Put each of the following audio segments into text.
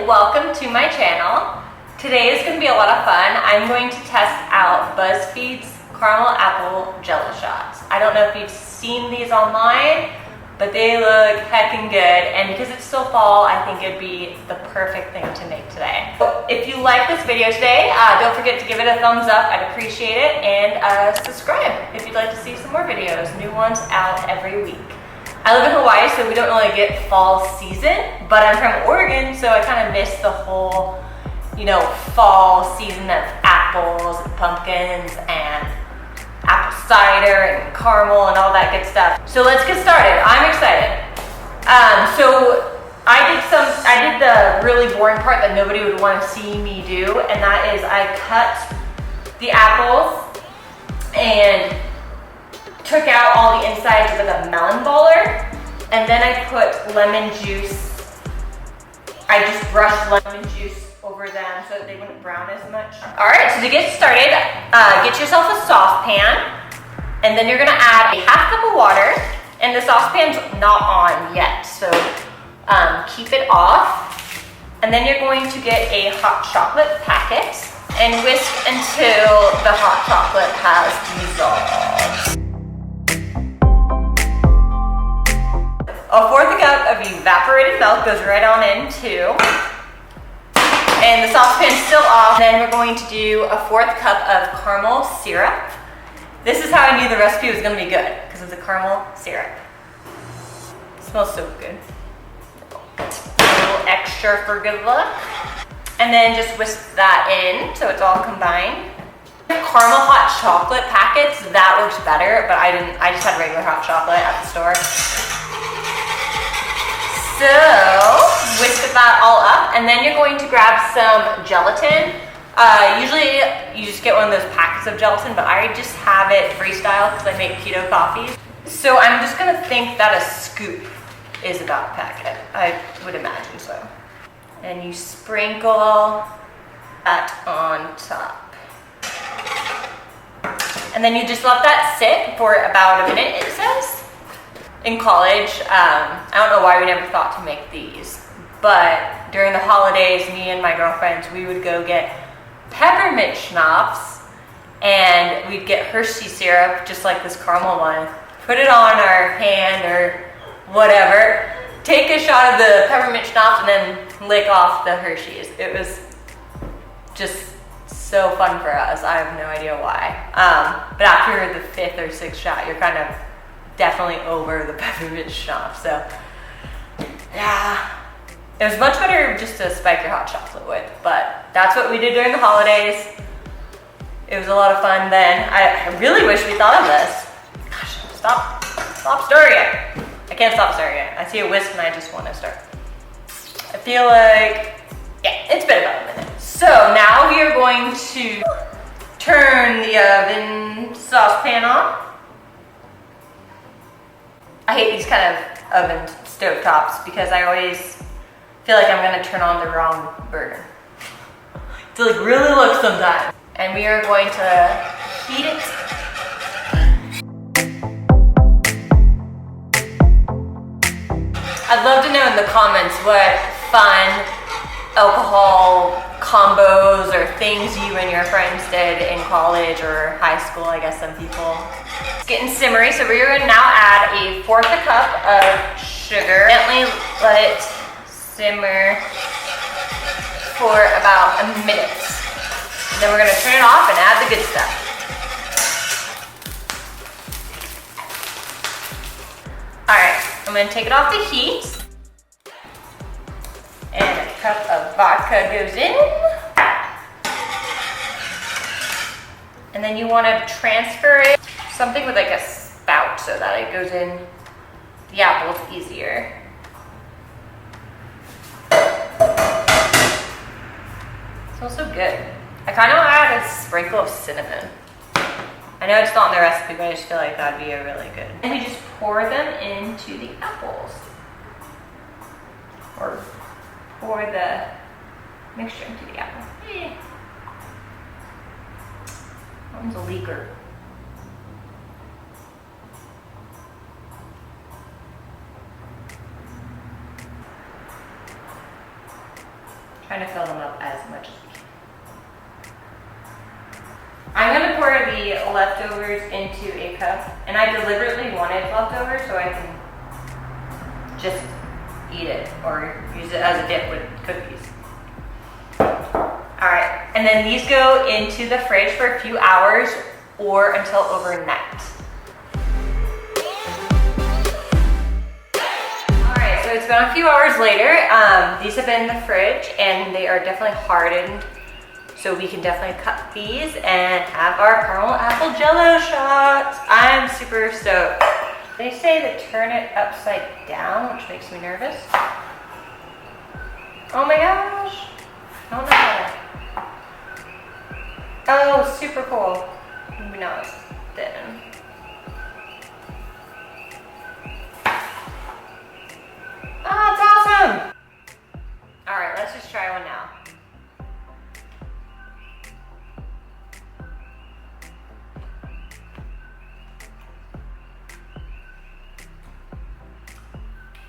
welcome to my channel. Today is going to be a lot of fun. I'm going to test out Buzzfeed's Carmel Apple Jello Shot. I don't know if you've seen these online, but they look heckin' good, and because it's still fall, I think it'd be the perfect thing to make today. So if you like this video today, don't forget to give it a thumbs up. I'd appreciate it, and subscribe if you'd like to see some more videos. New ones out every week. I live in Hawaii, so we don't really get fall season, but I'm from Oregon, so I kind of miss the whole, fall season of apples and pumpkins and apple cider and caramel and all that good stuff. So let's get started. I'm excited. So I did the really boring part that nobody would want to see me do, and that is I cut the apples and took out all the insides with a melon baller, and then I put lemon juice. I just brushed lemon juice over them so that they wouldn't brown as much. All right, so to get started, get yourself a saucepan, and then you're gonna add a half cup of water, and the saucepan's not on yet, so keep it off. And then you're going to get a hot chocolate packet and whisk until the hot chocolate has dissolved. A fourth cup of evaporated milk goes right on in too. And the saucepan's still off. Then we're going to do a fourth cup of caramel syrup. This is how I knew the recipe was gonna be good, because it's a caramel syrup. It smells so good. A little extra for good luck. And then just whisk that in so it's all combined. Caramel hot chocolate packets, that works better, but I just had regular hot chocolate at the store. So, whisk that all up, and then you're going to grab some gelatin. Usually you just get one of those packets of gelatin, but I just have it freestyle because I make keto coffees. So I'm just gonna think that a scoop is about a packet. I would imagine so. And you sprinkle that on top. And then you just let that sit for about a minute, it says. In college, I don't know why we never thought to make these, but during the holidays, me and my girlfriends, we would go get peppermint schnapps, and we'd get Hershey syrup, just like this caramel one, put it on our hand or whatever, take a shot of the peppermint schnapps, and then lick off the Hershey's. It was just so fun for us. I have no idea why. But after the fifth or sixth shot, you're kind of definitely over the peppermint schnapps. So yeah, it was much better just to spike your hot chocolate with, but that's what we did during the holidays. It was a lot of fun then. I really wish we thought of this. Gosh, stop stirring it. I can't stop stirring it. I see a whisk and I just want to stir. I feel like, yeah, it's been about a minute. So now we are going to turn the oven saucepan on. I hate these kind of oven stove tops because I always feel like I'm gonna turn on the wrong burner. To like really look sometimes. And we are going to heat it. I'd love to know in the comments what fun alcohol combos or things you and your friends did in college or high school, I guess some people. It's getting simmery, so we're gonna now add a fourth a cup of sugar. Gently let it simmer for about a minute. And then we're gonna turn it off and add the good stuff. All right, I'm gonna take it off the heat. And a cup of vodka goes in. And then you want to transfer it something with like a spout so that it goes in the apples easier. It smells so good. I kind of want to add a sprinkle of cinnamon. I know it's not in the recipe, but I just feel like that'd be a really good. And we just pour them into the apples. Or pour the mixture into the apple. That one's a leaker. Trying to fill them up as much as we can. I'm gonna pour the leftovers into a cup, and I deliberately wanted leftovers so I can just eat it or use it as a dip with cookies. All right, and then these go into the fridge for a few hours or until overnight. All right, so it's been a few hours later. These have been in the fridge and they are definitely hardened. So we can definitely cut these and have our caramel apple jello shot. I'm super stoked. They say to turn it upside down, which makes me nervous. Oh my gosh. I don't know how to. Oh, super cool. Maybe not thin. Oh, it's awesome. All right, let's just try one now.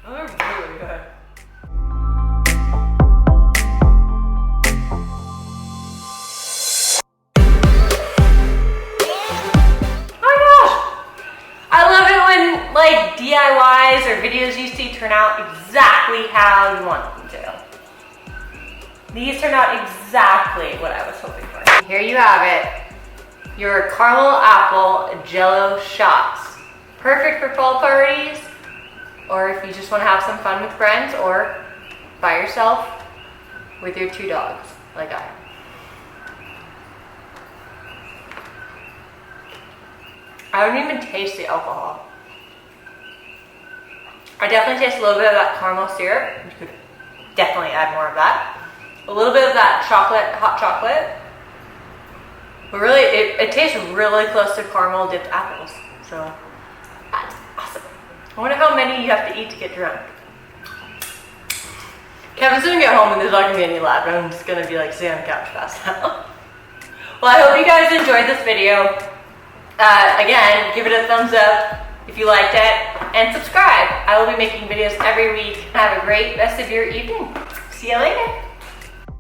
Oh, they're really good. Like DIYs or videos you see turn out exactly how you want them to. These turned out exactly what I was hoping for. Here you have it, your caramel apple jello shots. Perfect for fall parties, or if you just want to have some fun with friends, or by yourself with your 2 dogs, like I am. I don't even taste the alcohol. I definitely taste a little bit of that caramel syrup. You could definitely add more of that. A little bit of that chocolate, hot chocolate. But really, it tastes really close to caramel dipped apples. So, that's awesome. I wonder how many you have to eat to get drunk. Kevin's gonna get home and there's not gonna be any left. I'm just gonna be like sitting on the couch fast now. Well, I hope you guys enjoyed this video. Again, give it a thumbs up if you liked it, and subscribe. I will be making videos every week. Have a great rest of your evening. See you later.